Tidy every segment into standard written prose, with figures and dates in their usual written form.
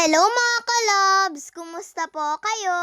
Hello mga kalabs! Kumusta po kayo?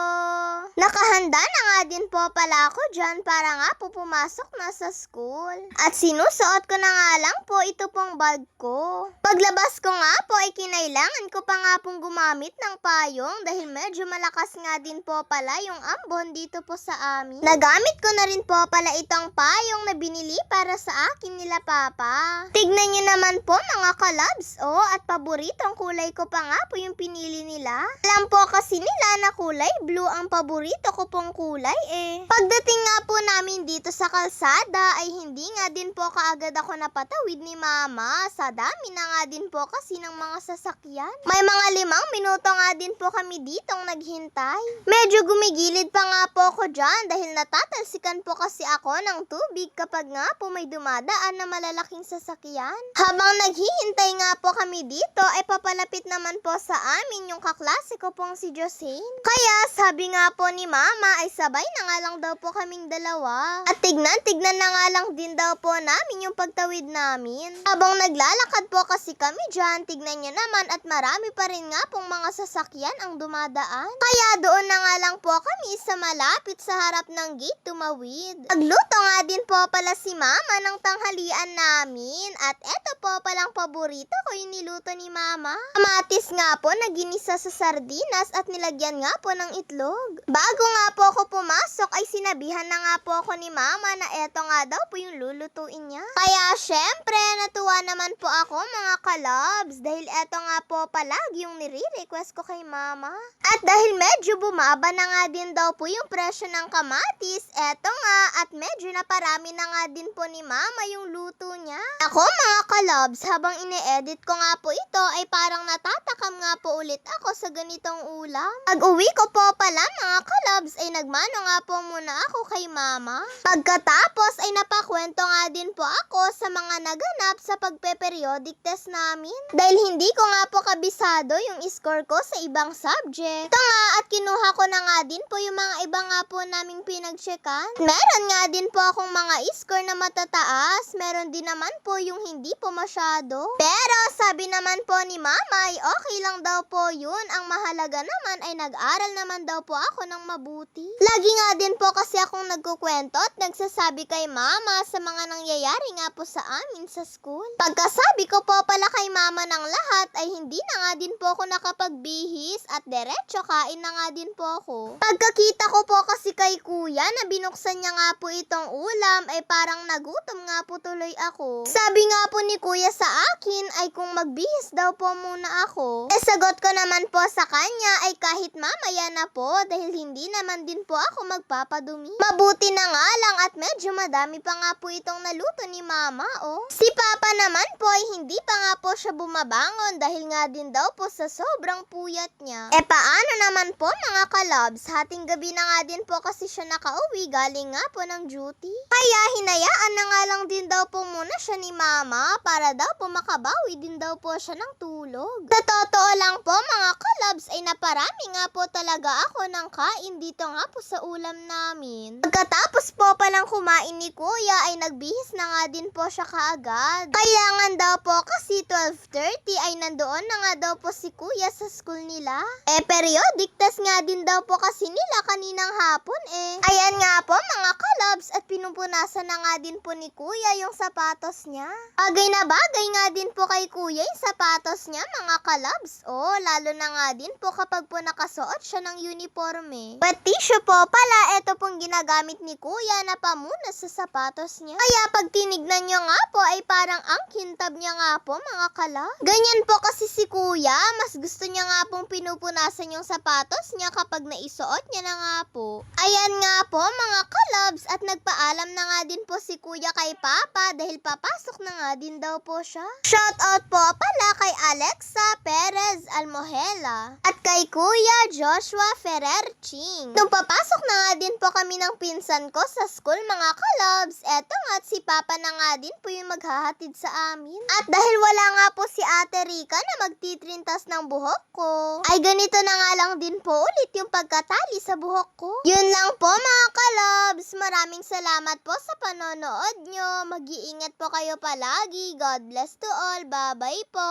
Nakahanda na nga din po pala ako dyan para nga po pumasok na sa school. At sinusuot ko na nga lang po ito pong bag ko. Paglabas ko nga po ay kinailangan ko pa nga pong gumamit ng payong dahil medyo malakas nga din po pala yung ambon dito po sa amin. Nagamit ko na rin po pala itong payong na binili para sa akin nila papa. Tignan nyo naman po mga kalabs, at paboritong kulay ko pa nga po yung pinili nila. Alam po kasi nila na kulay blue ang paborito ko pong kulay eh. Pagdating nga po namin dito sa kalsada ay hindi nga din po kaagad ako napatawid ni mama. Sa dami na nga din po kasi ng mga sasakyan. May mga 5 minuto nga din po kami ditong naghintay. Medyo gumigilid pa nga po ako dyan dahil natatalsikan po kasi ako ng tubig kapag nga po may dumadaan na malalaking sasakyan. Habang naghihintay nga po kami dito ay papalapit naman po sa amin yung kaklase ko pong si Josine. Kaya sabi nga po ni mama ay sabay na nga lang daw po kaming dalawa. At tignan na nga lang din daw po namin yung pagtawid namin. Habang naglalakad po kasi kami dyan, tignan nyo naman at marami pa rin nga pong mga sasakyan ang dumadaan. Kaya doon na nga lang po kami sa malapit sa harap ng gate tumawid. Nagluto nga din po pala si mama ng tanghalian namin. At eto po palang paborito ko yung niluto ni mama. Kamatis nga po na ginisa sa sardinas at nilagyan nga po ng itlog. Bago nga po ako pumasok ay sinabihan na nga po ako ni mama na eto nga daw po yung lulutuin niya. Kaya syempre natuwa naman po ako mga kalabs dahil eto nga po palagi yung nire-request ko kay mama. At dahil medyo bumaba na nga din daw po yung presyo ng kamatis, eto nga at medyo naparami na nga din po ni mama yung luto niya. Ako mga kalabs, habang ine-edit ko nga po ito ay parang natatakam nga po ulit ako sa ganitong ulam. Pag-uwi ko po pala mga kalabs ay nagmano nga po muna ako kay mama. Pagkatapos ay napakwento nga din po ako sa mga naganap sa pagpe-periodic test namin. Dahil hindi ko nga po kabisado yung score ko sa ibang subject. Ito nga at kinuha ko na nga din po yung mga iba nga po naming pinag-checkan. Meron nga din po akong mga score na matataas. Meron din naman po yung hindi po masyado. Pero sabi naman po ni mama ay okay lang daw po yun. Ang mahalaga naman ay nag-aral naman daw po ako ng mabuti. Lagi nga din po kasi akong nagkukwento at nagsasabi kay mama sa mga nangyayari nga po sa amin sa school. Pagkasabi ko po pala kay mama ng lahat ay hindi na nga din po ako nakapagbihis at diretso kain na nga din po ako. Pagkakita ko po kasi kay kuya na binuksan niya nga po itong ulam ay parang nagutom nga po tuloy ako. Sabi nga po ni kuya sa akin ay kung magbihis daw po muna ako. Sagot ko naman po sa kanya ay kahit mamaya na po dahil hindi naman din po ako magpapadumi. Mabuti na nga lang at medyo madami pa nga po itong naluto ni mama Si papa naman po ay hindi pa nga po siya bumabangon dahil nga din daw po sa sobrang puyat niya. Paano naman po mga kalabs? Hating gabi na nga din po kasi siya nakauwi galing nga po ng duty. Kaya hinayaan na nga lang din daw po muna siya ni mama para daw po makabawi din daw po siya ng tulog. Sa totoo lang po mga kalabs ay naparami nga po talaga ako ng kain dito nga po sa ulam namin. Pagkatapos po palang kumain ni kuya ay nagbihis na nga din po siya kaagad. Kailangan daw po kasi 12:30 ay nandoon na nga daw po si kuya sa school nila. Periodic test nga din daw po kasi nila kaninang hapon Ayan nga po mga kalabs at pinupunasan na nga din po ni kuya yung sapatos niya. Bagay na bagay nga din po kay kuya yung sapatos niya mga kalabs. Lalo na nga din po kapag po nakasuot siya ng uniforme. Wet tissue po pala ito pong ginagamit ni kuya na pamunas sa sapatos niya. Kaya pag tinignan nyo nga po ay parang ang kintab niya nga po mga kalabs. Ganyan po kasi si kuya, mas gusto niya nga pong pinupunasan yung sapatos niya kapag naisuot niya na nga po. Ayan nga po mga kalabs at nagpaalam na nga din po si kuya kay papa dahil papasok na nga din daw po siya. Shoutout po pala kay Alexa Perez Almohela at kay kuya Joshua Ferrer Ching. Nung papasok na nga din po kami ng pinsan ko sa school mga kalabs, eto nga at si papa na nga din po yung maghahatid sa amin. At dahil wala nga po si Ate Rica na magtitrintas ng buhok ko, ay ganito na nga lang din po ulit yung pagkatali sa buhok ko. Yun lang po mga kalabs. Maraming salamat po sa panonood nyo. Mag-iingat po kayo palagi. God bless to all. Bye-bye po.